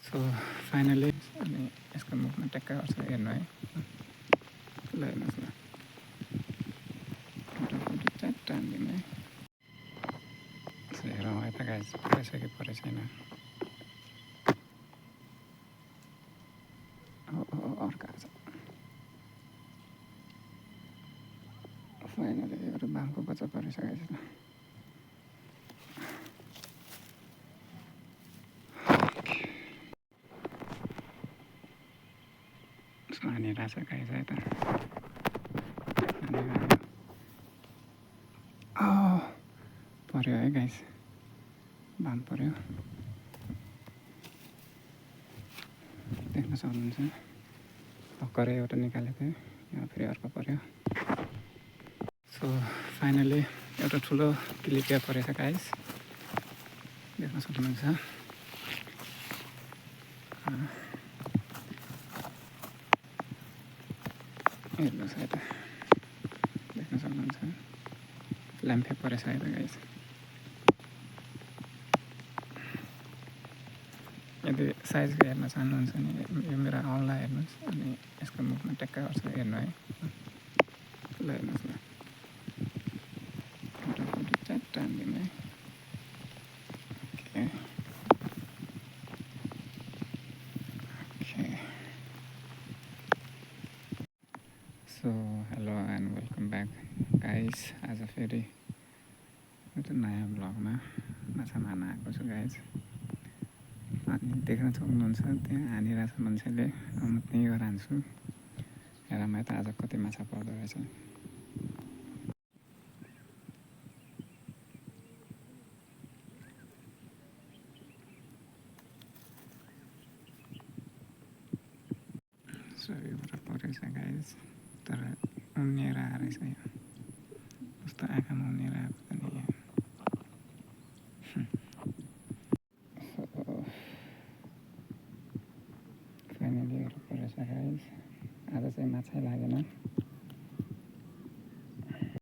so finally अनि यसको मुखमा ट्याक्कै गर्छ हेर्नु है ल हेर्नुहोस् न फुटी च्याट्ट हान्दिनु है हेरौँ है त गाइस परेछ कि परे छैन अर्का छ फाइनली एउटा बामको बच्चा परिसकेको छ हानिरहेछ गाइस है त पर्यो है गाइस बाम पर्यो देख्न सक्नुहुन्छ भर्खरै एउटा निकालेको थियो यहाँ फेरि अर्को पर्यो सो फाइनली एउटा ठुलो तिलिपिया परेछ गाइस देख्न सक्नुहुन्छ हेर्नुहोस् है त देख्न सक्नुहुन्छ ल्याम्फे परेछ है त गाइस यदि साइजको हेर्न चाहनुहुन्छ भने यो मेरो औँला हेर्नुहोस् अनि यसको मुखमा ट्याक्कै गर्छ हेर्नु है ल हेर्नुहोस् न फुटी च्याट्ट हान्दिनु है so hello and welcome back guys आज फेरि एउटा नयाँ ब्लगमा माछा मार्न आएको छु गाइस अनि देख्न सक्नुहुन्छ त्यहाँ हानिरहेछ मान्छेले म त्यहीँ गएर हान्छु हेरौँ त आज कति माछा पर्दो रहेछ सो एउटा परेछ गाइस तर उम्लिएर आएछ यो कस्तो आँखामा उम्लिएर आएको त नि फाइनली एउटा परेछ गाइस आज चाहिँ माछै लागेन